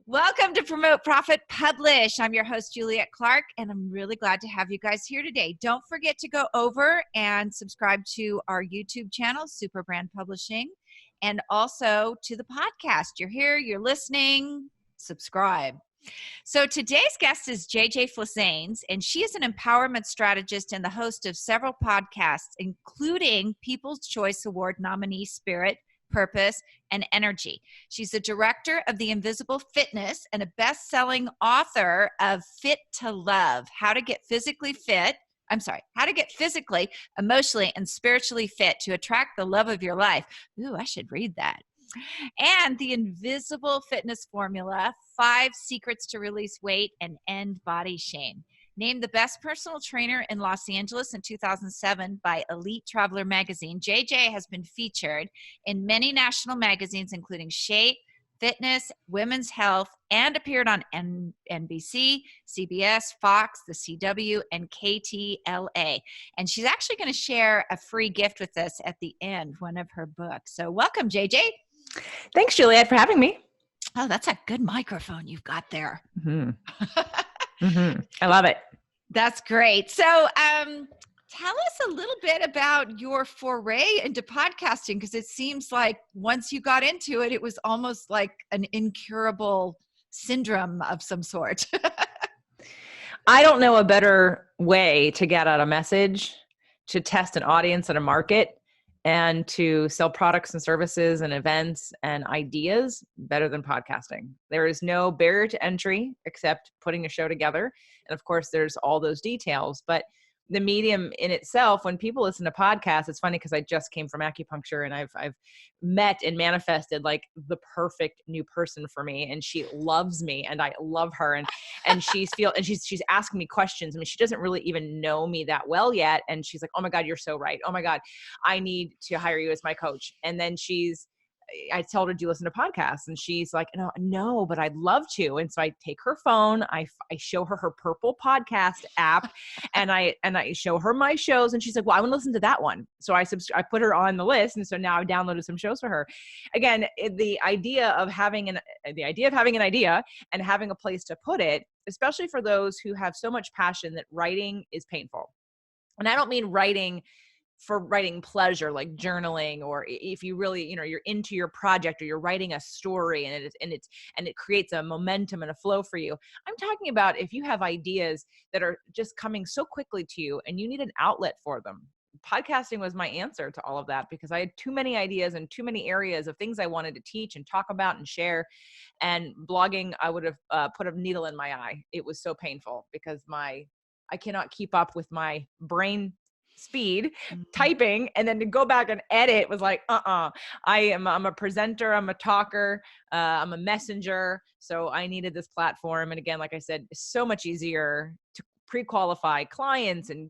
Welcome to Promote, Profit, Publish. I'm your host, Juliette Clark, and I'm really glad to have you guys here today. Don't forget to go over and subscribe to our YouTube channel, Super Brand Publishing, and also to the podcast. You're here, you're listening, subscribe. So today's guest is JJ Flizanes, and she is an empowerment strategist and the host of several podcasts, including People's Choice Award nominee Spirit, Purpose, and Energy. She's the director of The Invisible Fitness and a best-selling author of Fit to Love, how to get physically, emotionally, and spiritually fit to attract the love of your life. Ooh, I should read that. And The Invisible Fitness Formula, 5 Secrets to Release Weight and End Body Shame. Named the best personal trainer in Los Angeles in 2007 by Elite Traveler magazine, JJ has been featured in many national magazines, including Shape, Fitness, Women's Health, and appeared on NBC, CBS, Fox, the CW, and KTLA. And she's actually going to share a free gift with us at the end, one of her books. So welcome, JJ. Thanks, Juliette, for having me. Oh, that's a good microphone you've got there. Mm-hmm. I love it. That's great. So tell us a little bit about your foray into podcasting, because it seems like once you got into it, it was almost like an incurable syndrome of some sort. I don't know a better way to get out a message, to test an audience and a market, and to sell products and services and events and ideas better than podcasting. There is no barrier to entry except putting a show together. And of course, there's all those details. But the medium in itself, when people listen to podcasts, it's funny because I just came from acupuncture and I've met and manifested like the perfect new person for me. And she loves me and I love her. And she's asking me questions. I mean, she doesn't really even know me that well yet. And she's like, oh my God, you're so right. Oh my God, I need to hire you as my coach. And then I told her, do you listen to podcasts? And she's like, no, but I'd love to. And so I take her phone, I show her Purple podcast app, and I show her my shows. And she's like, well, I want to listen to that one. So I put her on the list. And so now I've downloaded some shows for her. Again, the idea of having an idea and having a place to put it, especially for those who have so much passion that writing is painful. And I don't mean writing for writing pleasure, like journaling, or if you really, you're into your project or you're writing a story and it creates a momentum and a flow for you. I'm talking about if you have ideas that are just coming so quickly to you and you need an outlet for them. Podcasting was my answer to all of that because I had too many ideas and too many areas of things I wanted to teach and talk about and share. And blogging, I would have put a needle in my eye. It was so painful because I cannot keep up with my brain speed typing, and then to go back and edit was like, I'm a presenter, I'm a talker, I'm a messenger. So I needed this platform. And again, like I said, it's so much easier to pre-qualify clients and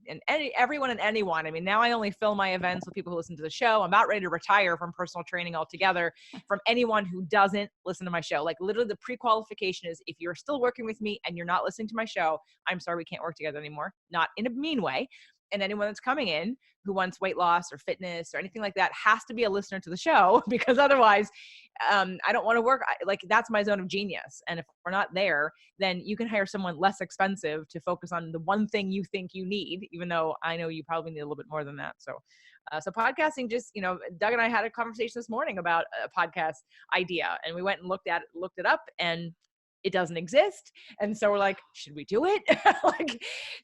everyone and anyone. I mean, now I only fill my events with people who listen to the show. I'm about ready to retire from personal training altogether from anyone who doesn't listen to my show. Like literally the pre-qualification is if you're still working with me and you're not listening to my show, I'm sorry, we can't work together anymore. Not in a mean way. And anyone that's coming in who wants weight loss or fitness or anything like that has to be a listener to the show, because otherwise I don't want to work. Like that's my zone of genius. And if we're not there, then you can hire someone less expensive to focus on the one thing you think you need, even though I know you probably need a little bit more than that. So podcasting, just, Doug and I had a conversation this morning about a podcast idea, and we went and looked it up, and it doesn't exist. And so we're like, should we do it?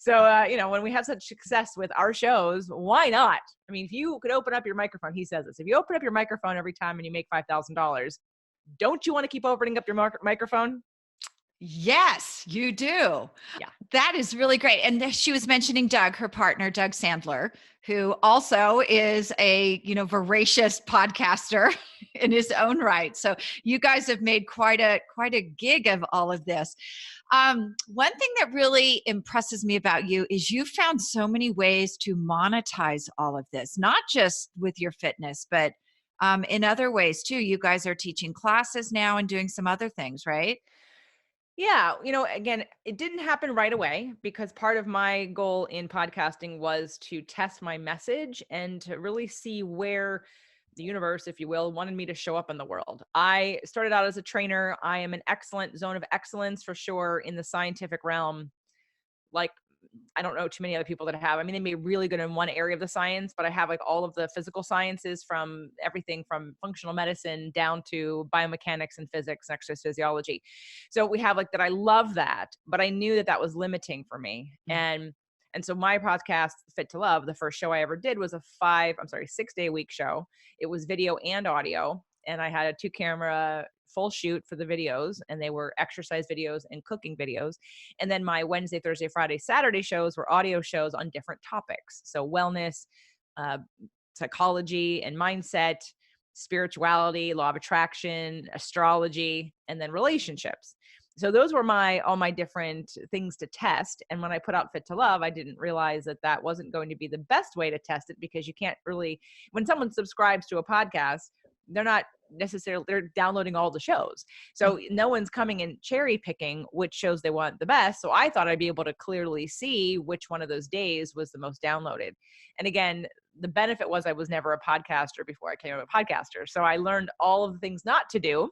When we have such success with our shows, why not? I mean, if you could open up your microphone, he says this, if you open up your microphone every time and you make $5,000, don't you want to keep opening up your microphone? Yes, you do. Yeah. That is really great. And she was mentioning Doug, her partner, Doug Sandler, who also is a, voracious podcaster in his own right. So you guys have made quite a gig of all of this. One thing that really impresses me about you is you found so many ways to monetize all of this, not just with your fitness, but in other ways too. You guys are teaching classes now and doing some other things, right? Yeah. Again, it didn't happen right away because part of my goal in podcasting was to test my message and to really see where the universe, if you will, wanted me to show up in the world. I started out as a trainer. I am an excellent zone of excellence for sure in the scientific realm. Like, I don't know too many other people that have. I mean, they may be really good in one area of the science, but I have like all of the physical sciences, from everything from functional medicine down to biomechanics and physics and exercise physiology. So we have like that. I love that, but I knew that that was limiting for me. And so my podcast, Fit to Love, the first show I ever did was a 6-day a week show. It was video and audio. And I had a 2-camera full shoot for the videos, and they were exercise videos and cooking videos. And then my Wednesday, Thursday, Friday, Saturday shows were audio shows on different topics. So wellness, psychology and mindset, spirituality, law of attraction, astrology, and then relationships. So those were all my different things to test. And when I put out Fit to Love, I didn't realize that that wasn't going to be the best way to test it, because you can't really, when someone subscribes to a podcast, they're not necessarily, they're downloading all the shows. So no one's coming and cherry picking which shows they want the best. So I thought I'd be able to clearly see which one of those days was the most downloaded. And again, the benefit was I was never a podcaster before I became a podcaster. So I learned all of the things not to do.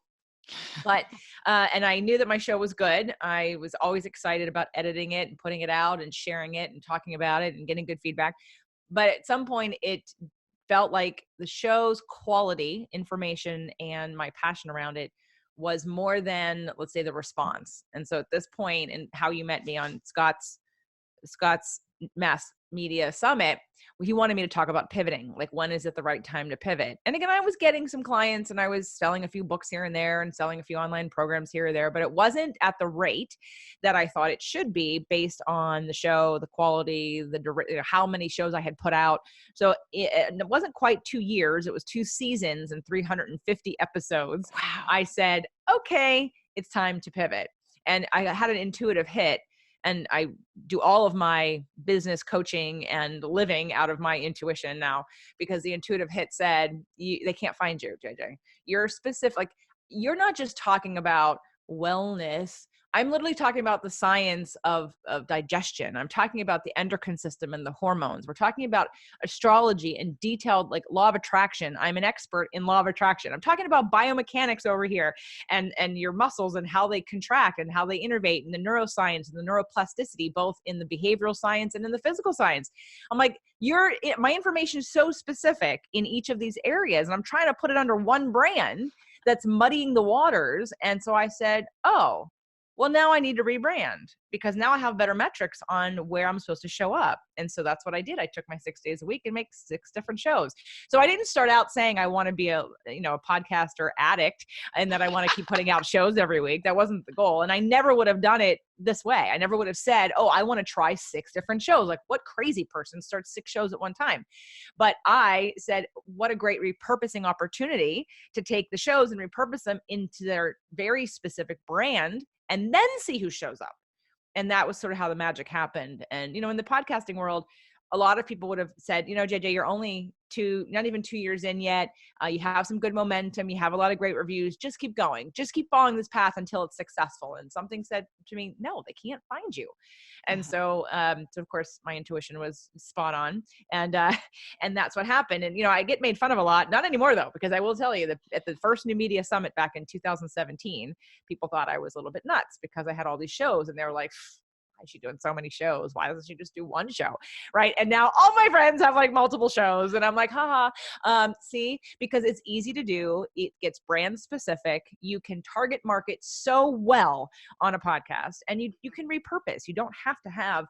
But, and I knew that my show was good. I was always excited about editing it and putting it out and sharing it and talking about it and getting good feedback. But at some point it felt like the show's quality, information, and my passion around it was more than, let's say, the response. And so at this point, and how you met me on Scott's Mass Media Summit, he wanted me to talk about pivoting. Like, when is it the right time to pivot? And again, I was getting some clients and I was selling a few books here and there and selling a few online programs here or there, but it wasn't at the rate that I thought it should be based on the show, the quality, how many shows I had put out. So it wasn't quite 2 years. It was 2 seasons and 350 episodes. Wow. I said, okay, it's time to pivot. And I had an intuitive hit. And I do all of my business coaching and living out of my intuition now, because the intuitive hit said, they can't find you, JJ. You're specific. Like, you're not just talking about wellness. I'm literally talking about the science of digestion. I'm talking about the endocrine system and the hormones. We're talking about astrology and detailed, like, law of attraction. I'm an expert in law of attraction. I'm talking about biomechanics over here, and your muscles and how they contract and how they innervate, and the neuroscience and the neuroplasticity, both in the behavioral science and in the physical science. I'm like, my information is so specific in each of these areas, and I'm trying to put it under one brand that's muddying the waters. And so I said, oh, well, now I need to rebrand, because now I have better metrics on where I'm supposed to show up. And so that's what I did. I took my 6 days a week and make 6 different shows. So I didn't start out saying I want to be a podcaster addict and that I want to keep putting out shows every week. That wasn't the goal. And I never would have done it this way. I never would have said, oh, I want to try 6 different shows. Like, what crazy person starts 6 shows at one time? But I said, what a great repurposing opportunity to take the shows and repurpose them into their very specific brand, and then see who shows up. And that was sort of how the magic happened. And, in the podcasting world, a lot of people would have said, JJ, you're only not even 2 years in yet. You have some good momentum. You have a lot of great reviews. Just keep going. Just keep following this path until it's successful. And something said to me, no, they can't find you. And so of course my intuition was spot on, and that's what happened. And, I get made fun of a lot, not anymore though, because I will tell you that at the first New Media Summit back in 2017, people thought I was a little bit nuts because I had all these shows, and they were like, why is she doing so many shows? Why doesn't she just do one show? Right. And now all my friends have like multiple shows, and I'm like, see, because it's easy to do. It gets brand specific. You can target market so well on a podcast, and you can repurpose. You don't have to have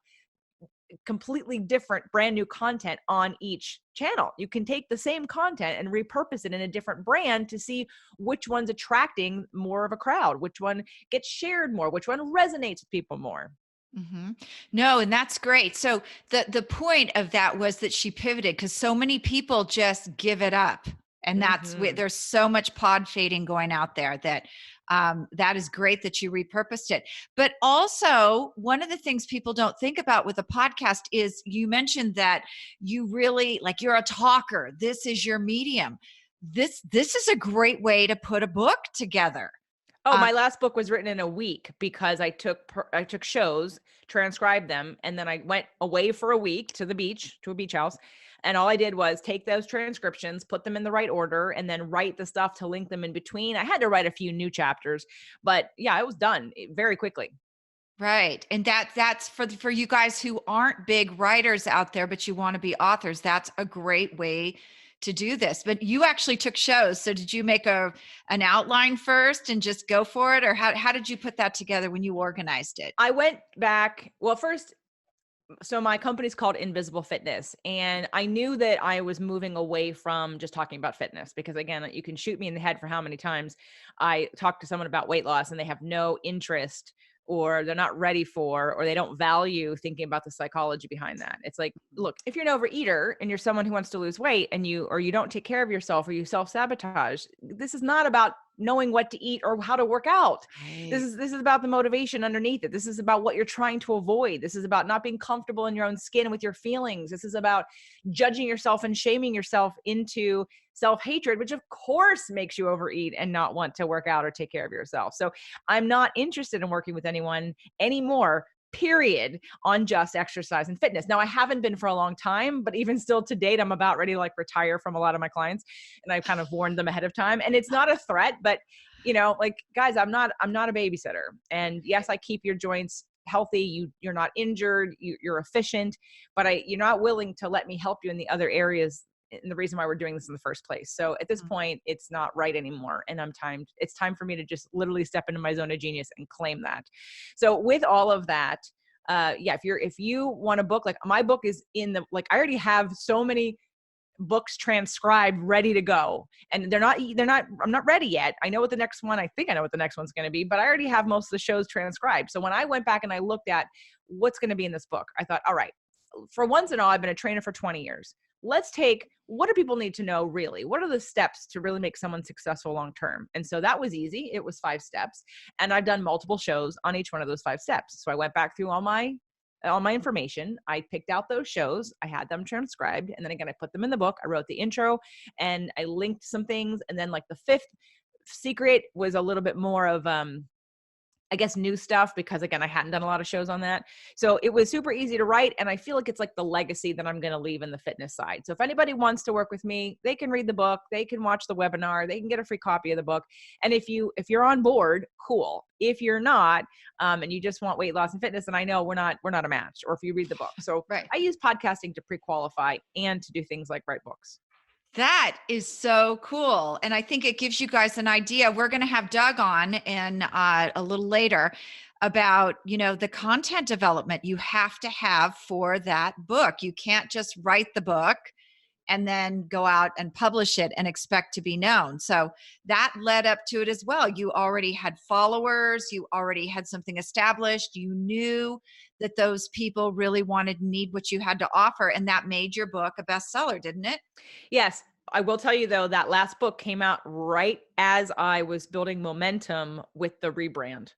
completely different brand new content on each channel. You can take the same content and repurpose it in a different brand to see which one's attracting more of a crowd, which one gets shared more, which one resonates with people more. Mm-hmm. No, and that's great. So the point of that was that she pivoted, because so many people just give it up. And that's there's so much pod fading going out there that that is great that you repurposed it. But also, one of the things people don't think about with a podcast is, you mentioned that you really, like, you're a talker. This is your medium. This is a great way to put a book together. Oh, my last book was written in a week because I took shows, transcribed them, and then I went away for a week to the beach, to a beach house. And all I did was take those transcriptions, put them in the right order, and then write the stuff to link them in between. I had to write a few new chapters, but yeah, it was done very quickly. Right. And that's for you guys who aren't big writers out there, but you want to be authors. That's a great way to do this. But you actually took shows. So did you make an outline first and just go for it? Or how did you put that together when you organized it? I went back, well, first, so my company's called Invisible Fitness, and I knew that I was moving away from just talking about fitness because, again, you can shoot me in the head for how many times I talk to someone about weight loss and they have no interest, or they're not ready for, or they don't value thinking about the psychology behind that. It's like, look, if you're an overeater and you're someone who wants to lose weight and you don't take care of yourself, or you self-sabotage, this is not about knowing what to eat or how to work out. Right. This is about the motivation underneath it. This is about what you're trying to avoid. This is about not being comfortable in your own skin with your feelings. This is about judging yourself and shaming yourself into self-hatred, which of course makes you overeat and not want to work out or take care of yourself. So I'm not interested in working with anyone anymore, period, on just exercise and fitness. Now, I haven't been for a long time, but even still to date, I'm about ready to like retire from a lot of my clients. And I've kind of warned them ahead of time. And it's not a threat, but like, guys, I'm not a babysitter. And yes, I keep your joints healthy. You're not injured, you're efficient, but you're not willing to let me help you in the other areas. And the reason why we're doing this in the first place. So at this point, it's not right anymore. And it's time for me to just literally step into my zone of genius and claim that. So with all of that, if you want a book, like my book is I already have so many books transcribed, ready to go. And I'm not ready yet. I know what the next one, I think I know what the next one's going to be, but I already have most of the shows transcribed. So when I went back and I looked at what's going to be in this book, I thought, all right, for once and all, I've been a trainer for 20 years. Let's take, what do people need to know really? What are the steps to really make someone successful long-term? And so that was easy. It was 5 steps. And I've done multiple shows on each one of those 5 steps. So I went back through all my information. I picked out those shows. I had them transcribed. And then again, I put them in the book. I wrote the intro and I linked some things. And then like the 5th secret was a little bit more of, I guess, new stuff, because again, I hadn't done a lot of shows on that. So it was super easy to write. And I feel like it's like the legacy that I'm going to leave in the fitness side. So if anybody wants to work with me, they can read the book, they can watch the webinar, they can get a free copy of the book. And if you're on board, cool. If you're not, and you just want weight loss and fitness, and I know we're not a match, or if you read the book. So right. I use podcasting to pre-qualify and to do things like write books. That is so cool. And I think it gives you guys an idea. We're going to have Doug on in a little later about, the content development you have to have for that book. You can't just write the book and then go out and publish it and expect to be known. So that led up to it as well. You already had followers, you already had something established, you knew that those people really wanted and need what you had to offer. And that made your book a bestseller, didn't it? Yes. I will tell you though, that last book came out right as I was building momentum with the rebrand.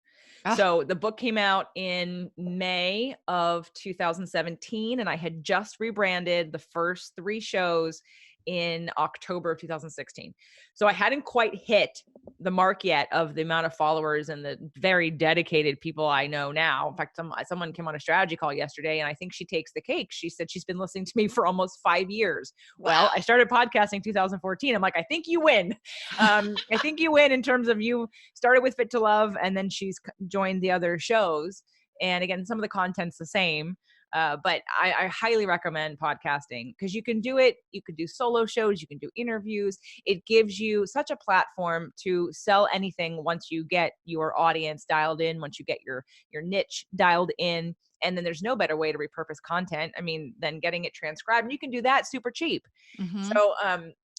So the book came out in May of 2017, and I had just rebranded the first 3 shows in October of 2016. So I hadn't quite hit the mark yet of the amount of followers and the very dedicated people I know now. In fact, someone came on a strategy call yesterday, and I think she takes the cake. She said she's been listening to me for almost 5 years. Wow. Well, I started podcasting 2014. I'm like, I think you win. I think you win in terms of you started with Fit to Love, and then she's joined the other shows. And again, some of the content's the same. But I highly recommend podcasting, because you can do it. You can do solo shows. You can do interviews. It gives you such a platform to sell anything once you get your audience dialed in, once you get your niche dialed in. And then there's no better way to repurpose content, than getting it transcribed. And you can do that super cheap. Mm-hmm. So,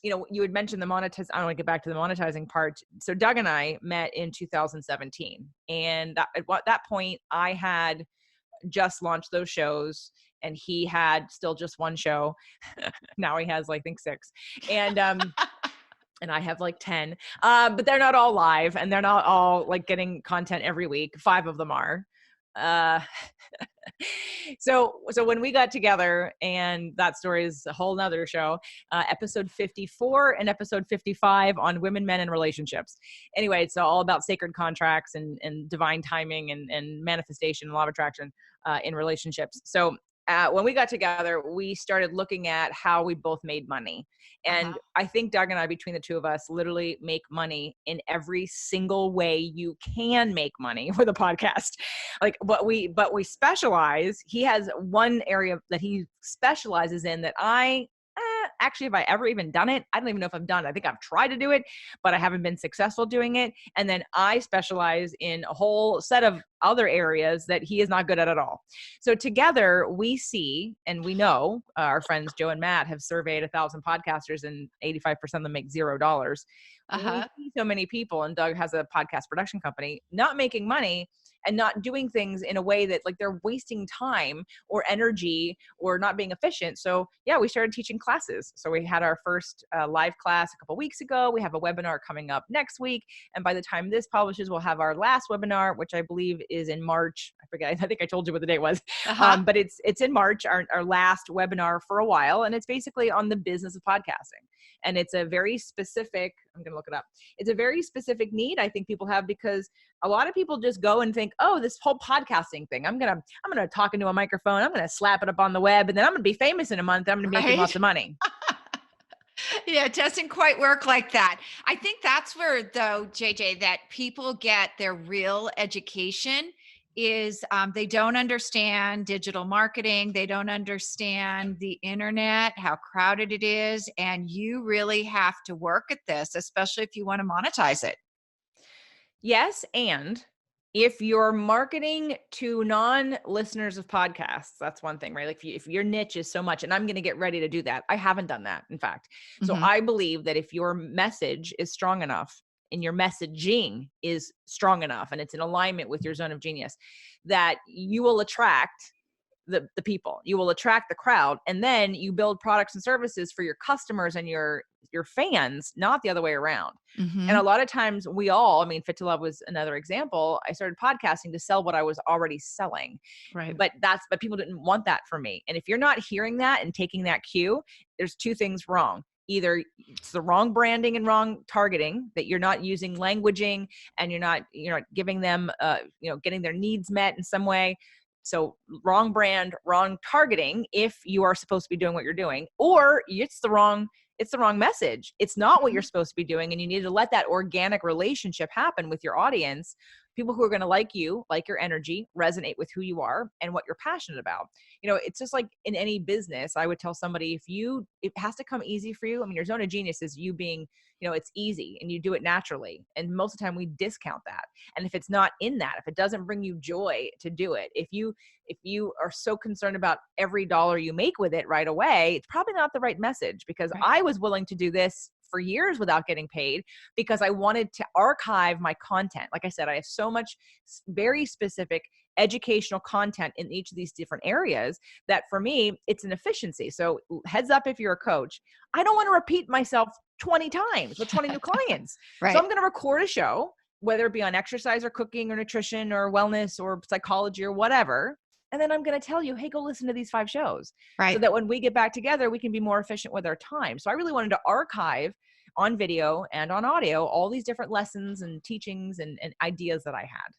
you had mentioned the monetize. I want to get back to the monetizing part. So Doug and I met in 2017. And at that point, I had just launched those shows, and he had still just 1 show. Now he has, I think, 6. And, and I have 10, but they're not all live, and they're not all getting content every week. 5 of them are, So when we got together, and that story is a whole nother show, episode 54 and episode 55 on women, men, and relationships. Anyway, it's all about sacred contracts and divine timing and manifestation and law of attraction in relationships. So when we got together, we started looking at how we both made money. And I think Doug and I, between the two of us, literally make money in every single way you can make money with a podcast. Like, but we specialize. He has one area that he specializes in that actually, have I ever even done it? I don't even know if I've done it. I think I've tried to do it, but I haven't been successful doing it. And then I specialize in a whole set of other areas that he is not good at all. So together we see, and we know our friends Joe and Matt have surveyed 1,000 podcasters and 85% of them make $0. We see so many people, and Doug has a podcast production company, not making money and not doing things in a way that like they're wasting time or energy or not being efficient. So yeah, we started teaching classes. So we had our first live class a couple weeks ago. We have a webinar coming up next week. And by the time this publishes, we'll have our last webinar, which I believe is in March. I forget. I think I told you what the date was, but it's in March, our last webinar for a while. And it's basically on the business of podcasting. And it's a very specific, I'm going to look it up. It's a very specific need I think people have, because a lot of people just go and think, oh, this whole podcasting thing, I'm going to talk into a microphone. I'm going to slap it up on the web, and then I'm going to be famous in a month. I'm going to be making lots of money. Yeah, it doesn't quite work like that. I think that's where, though, JJ, that people get their real education is they don't understand digital marketing. They don't understand the internet, how crowded it is. And you really have to work at this, especially if you want to monetize it. Yes. And if you're marketing to non-listeners of podcasts, that's one thing, right? Like if your niche is so much, and I'm going to get ready to do that. I haven't done that, in fact. So I believe that if your message is strong enough and your messaging is strong enough and it's in alignment with your zone of genius, that you will attract the people, you will attract the crowd, and then you build products and services for your customers and your fans, not the other way around. And a lot of times Fit to Love was another example. I started podcasting to sell what I was already selling. Right. But people didn't want that from me. And if you're not hearing that and taking that cue, there's two things wrong. Either it's the wrong branding and wrong targeting, that you're not using languaging and you're not giving them, getting their needs met in some way. So wrong brand, wrong targeting if you are supposed to be doing what you're doing, or it's the wrong message. It's not what you're supposed to be doing. And you need to let that organic relationship happen with your audience. People who are going to like you, like your energy, resonate with who you are and what you're passionate about. It's just like in any business, I would tell somebody, it has to come easy for you. I mean, your zone of genius is you being, it's easy and you do it naturally. And most of the time we discount that. And if it's not in that, if it doesn't bring you joy to do it, if you are so concerned about every dollar you make with it right away, it's probably not the right message. Because I was willing to do this for years without getting paid because I wanted to archive my content. Like I said, I have so much very specific educational content in each of these different areas that for me, it's an efficiency. So heads up, if you're a coach, I don't want to repeat myself 20 times with 20 new clients. Right. So I'm going to record a show, whether it be on exercise or cooking or nutrition or wellness or psychology or whatever. And then I'm going to tell you, hey, go listen to these 5 shows. Right. So that when we get back together, we can be more efficient with our time. So I really wanted to archive on video and on audio all these different lessons and teachings and ideas that I had.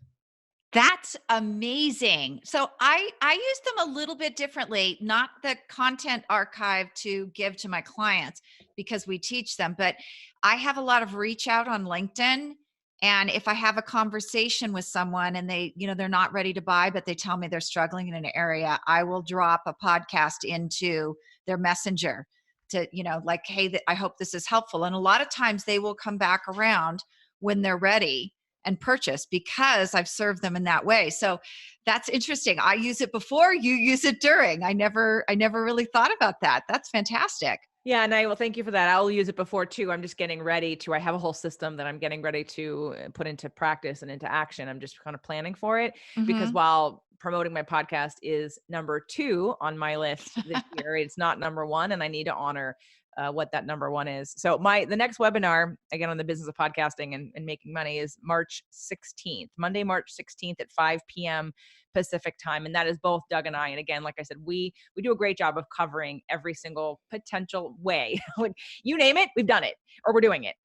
That's amazing. So I use them a little bit differently, not the content archive to give to my clients because we teach them, but I have a lot of reach out on LinkedIn. And if I have a conversation with someone and they, they're not ready to buy, but they tell me they're struggling in an area, I will drop a podcast into their messenger to, like, hey, I hope this is helpful. And a lot of times they will come back around when they're ready and purchase because I've served them in that way. So that's interesting. I use it before, you use it during. I never really thought about that. That's fantastic. Yeah. And thank you for that. I'll use it before too. I'm just getting ready I have a whole system that I'm getting ready to put into practice and into action. I'm just kind of planning for it because while promoting my podcast is number 2 on my list this year, it's not number 1, and I need to honor what that number 1 is. So the next webinar, again, on the business of podcasting and making money, is March 16th, Monday, March 16th at 5 p.m. Pacific time. And that is both Doug and I. And again, like I said, we do a great job of covering every single potential way. Like you name it, we've done it or we're doing it.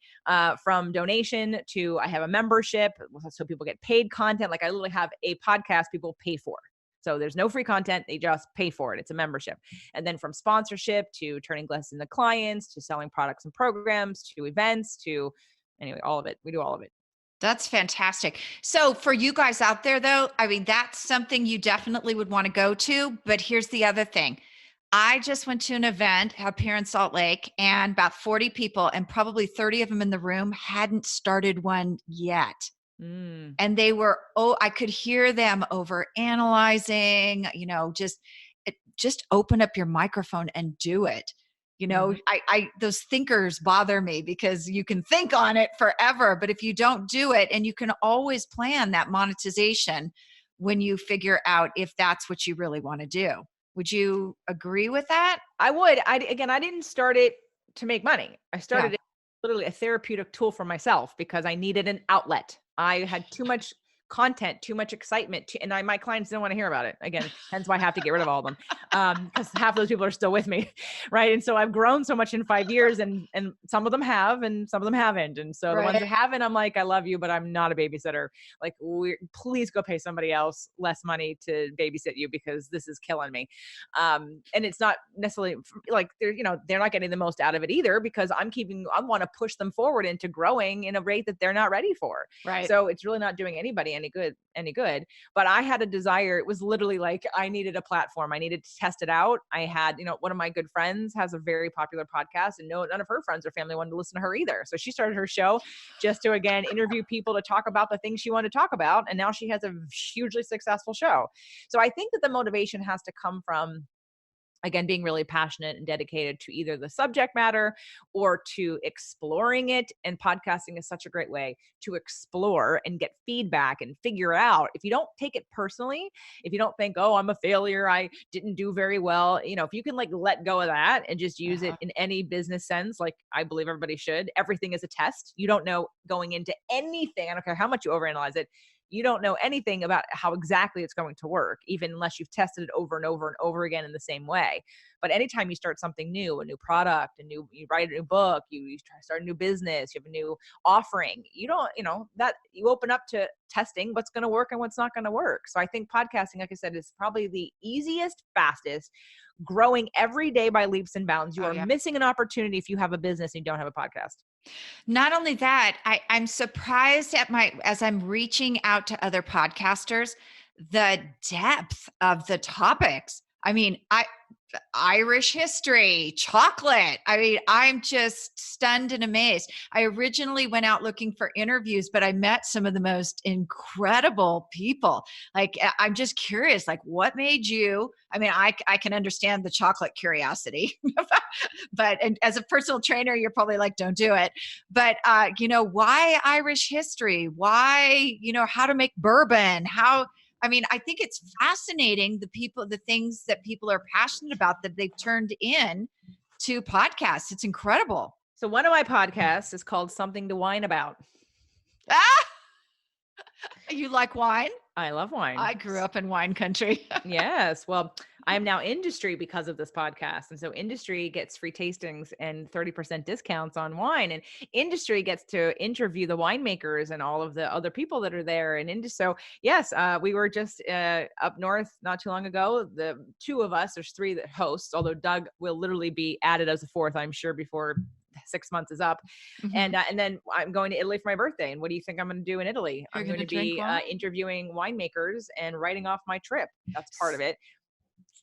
From donation to I have a membership so people get paid content. Like I literally have a podcast people pay for. So there's no free content. They just pay for it. It's a membership. And then from sponsorship to turning guests into clients, to selling products and programs, to events, to anyway, all of it. We do all of it. That's fantastic. So for you guys out there though, I mean, that's something you definitely would want to go to, but here's the other thing. I just went to an event up here in Salt Lake and about 40 people and probably 30 of them in the room hadn't started one yet. And they were, I could hear them over analyzing, just open up your microphone and do it. Those thinkers bother me because you can think on it forever, but if you don't do it, and you can always plan that monetization when you figure out if that's what you really want to do. Would you agree with that? I would. I didn't start it to make money. I started it literally a therapeutic tool for myself because I needed an outlet. I had too much content, too much excitement, and my clients didn't want to hear about it. Again, hence why I have to get rid of all of them, because half of those people are still with me, right? And so I've grown so much in 5 years, and some of them have, and some of them haven't. And so the ones that haven't, I'm like, I love you, but I'm not a babysitter. Like, please go pay somebody else less money to babysit you because this is killing me. And it's not necessarily like they're not getting the most out of it either because I want to push them forward into growing in a rate that they're not ready for. Right. So it's really not doing anybody any good. But I had a desire. It was literally like, I needed a platform. I needed to test it out. I had, one of my good friends has a very popular podcast and none of her friends or family wanted to listen to her either. So she started her show just to, again, interview people to talk about the things she wanted to talk about. And now she has a hugely successful show. So I think that the motivation has to come from, again, being really passionate and dedicated to either the subject matter or to exploring it. And podcasting is such a great way to explore and get feedback and figure out. If you don't take it personally, if you don't think, oh, I'm a failure, I didn't do very well, if you can let go of that and just use it in any business sense, like I believe everybody should, everything is a test. You don't know going into anything. I don't care how much you overanalyze it. You don't know anything about how exactly it's going to work, even unless you've tested it over and over and over again in the same way. But anytime you start something new, a new product, you write a new book, you try to start a new business, you have a new offering, you open up to testing what's going to work and what's not going to work. So I think podcasting, like I said, is probably the easiest, fastest, growing every day by leaps and bounds. You are missing an opportunity if you have a business and you don't have a podcast. Not only that, I'm surprised as I'm reaching out to other podcasters, the depth of the topics. I mean, Irish history, chocolate. I mean, I'm just stunned and amazed. I originally went out looking for interviews, but I met some of the most incredible people. Like, I'm just curious, like, what made you? I mean, I can understand the chocolate curiosity, and as a personal trainer, you're probably like, don't do it. But, why Irish history? Why, how to make bourbon? I think it's fascinating, the things that people are passionate about that they've turned in to podcasts. It's incredible. So one of my podcasts is called Something to Wine About. You like wine? I love wine. I grew up in wine country. Yes. Well, I'm now Industry because of this podcast. And so Industry gets free tastings and 30% discounts on wine. And Industry gets to interview the winemakers and all of the other people that are there. And so, yes, we were just up north not too long ago. The two of us, there's three that hosts, although Doug will literally be added as a fourth, I'm sure, before 6 months is up. And then I'm going to Italy for my birthday. And what do you think I'm going to do in Italy? I'm going to be interviewing winemakers and writing off my trip. That's part of it.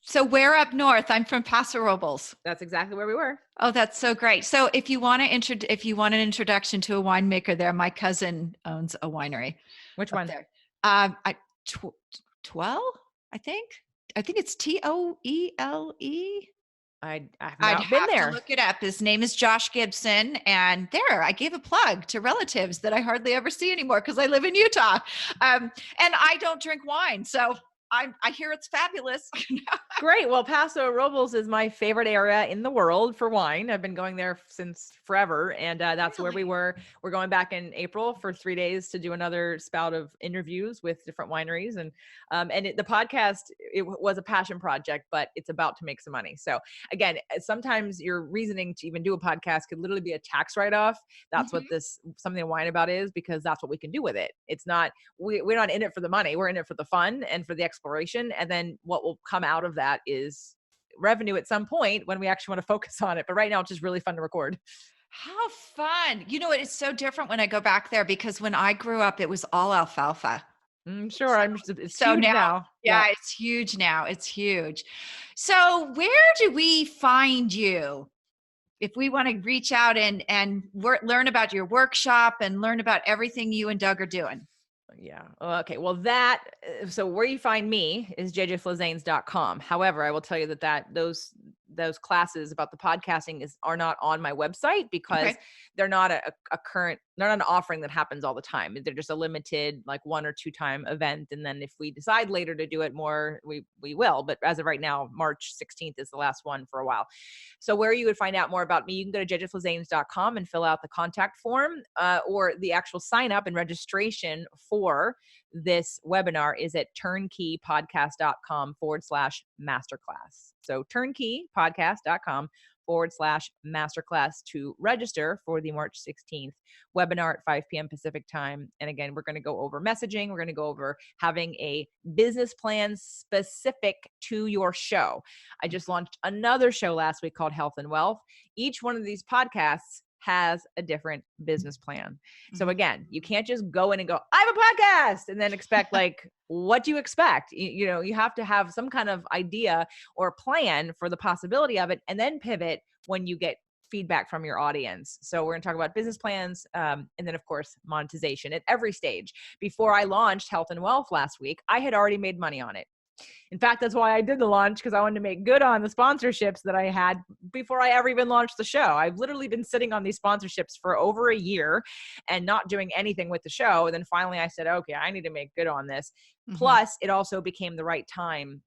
So where up north? I'm from Paso Robles. That's exactly where we were. Oh, that's so great. So if you want an introduction to a winemaker there, my cousin owns a winery. Which one? There. Twell, I think it's Toele. I've been there. To look it up. His name is Josh Gibson. And there, I gave a plug to relatives that I hardly ever see anymore because I live in Utah. And I don't drink wine. So I hear it's fabulous. Great. Well, Paso Robles is my favorite area in the world for wine. I've been going there since forever. And that's where we Really? were. We're going back in April for 3 days to do another spout of interviews with different wineries. And the podcast, it was a passion project, but it's about to make some money. So again, sometimes your reasoning to even do a podcast could literally be a tax write-off. That's what Mhm. something to whine about is, because that's what we can do with it. It's not, we're not in it for the money. We're in it for the fun and for the exploration. And then what will come out of that is revenue at some point when we actually want to focus on it. But right now it's just really fun to record. How fun. You know, it is so different when I go back there because when I grew up, it was all alfalfa. Sure. It's So huge now, now. yeah, Yep. it's huge now. It's huge. So where do we find you if we want to reach out and learn about your workshop and learn about everything you and Doug are doing? Yeah. Okay. Well, so where you find me is jjflizanes.com. However, I will tell you that those classes about the podcasting are not on my website because Okay. they're not they're not an offering that happens all the time. They're just a limited, like 1 or 2 time event. And then if we decide later to do it more, we will. But as of right now, March 16th is the last one for a while. So where you would find out more about me, you can go to jjflizanes.com and fill out the contact form, or the actual sign up and registration for this webinar is at turnkeypodcast.com/masterclass. So turnkeypodcast.com/masterclass to register for the March 16th webinar at 5 p.m. Pacific time. And again, we're going to go over messaging. We're going to go over having a business plan specific to your show. I just launched another show last week called Health and Wealth. Each one of these podcasts has a different business plan. So Mhm. again, you can't just go in and go, I have a podcast, and then expect like, what do you expect? You have to have some kind of idea or plan for the possibility of it, and then pivot when you get feedback from your audience. So we're going to talk about business plans, and then of course monetization at every stage. Before I launched Health and Wealth last week, I had already made money on it. In fact, that's why I did the launch, because I wanted to make good on the sponsorships that I had before I ever even launched the show. I've literally been sitting on these sponsorships for over a year and not doing anything with the show. And then finally I said, okay, I need to make good on this. Mhm. Plus, it also became the right time,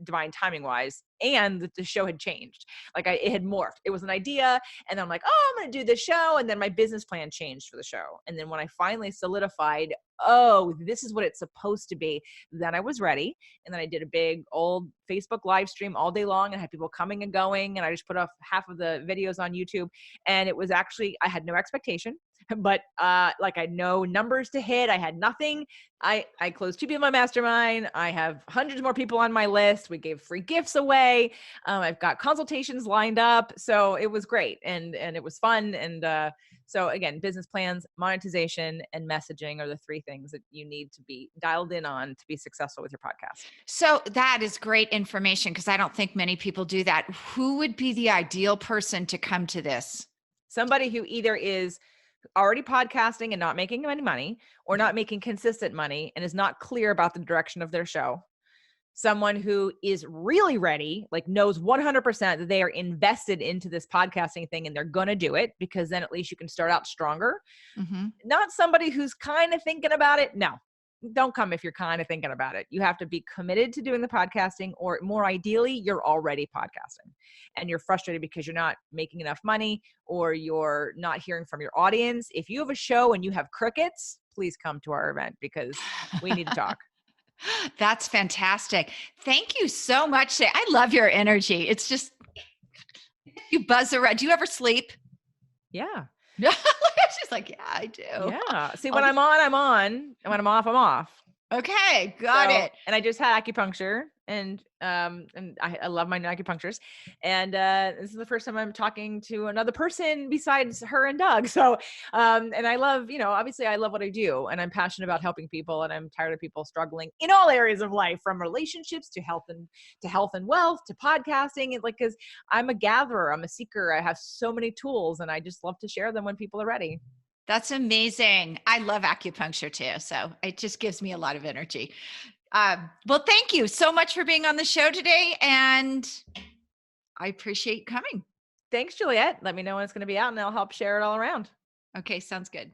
divine timing wise, and the show had changed. Like it had morphed. It was an idea, and then I'm like, oh, I'm going to do this show, and then my business plan changed for the show. And then when I finally solidified, oh, this is what it's supposed to be, then I was ready. And then I did a big old Facebook live stream all day long and had people coming and going, and I just put off half of the videos on YouTube. And it was actually, I had no expectation, but like I had no numbers to hit. I had nothing. I closed 2 people in my mastermind. I have hundreds more people on my list. We gave free gifts away. I've got consultations lined up. So it was great. And it was fun. And so again, business plans, monetization, and messaging are the 3 things that you need to be dialed in on to be successful with your podcast. So that is great information because I don't think many people do that. Who would be the ideal person to come to this? Somebody who either is already podcasting and not making any money, or not making consistent money and is not clear about the direction of their show. Someone who is really ready, like knows 100% that they are invested into this podcasting thing and they're going to do it, because then at least you can start out stronger. Mhm. Not somebody who's kind of thinking about it. No, don't come if you're kind of thinking about it. You have to be committed to doing the podcasting, or more ideally, you're already podcasting and you're frustrated because you're not making enough money or you're not hearing from your audience. If you have a show and you have crickets, please come to our event because we need to talk. That's fantastic. Thank you so much. I love your energy. It's just you buzz around. Do you ever sleep? Yeah. She's like, yeah, I do. Yeah. See, I'll when just- I'm on, I'm on. And when I'm off. Okay, got So, it. and I just had acupuncture, and I love my acupuncturist. And this is the first time I'm talking to another person besides her and Doug. So, and I love, obviously I love what I do, and I'm passionate about helping people, and I'm tired of people struggling in all areas of life, from relationships to health and wealth to podcasting. Like, because I'm a gatherer, I'm a seeker. I have so many tools, and I just love to share them when people are ready. That's amazing. I love acupuncture too. So it just gives me a lot of energy. Well, thank you so much for being on the show today. And I appreciate you coming. Thanks, Juliet. Let me know when it's going to be out, and I'll help share it all around. Okay, sounds good.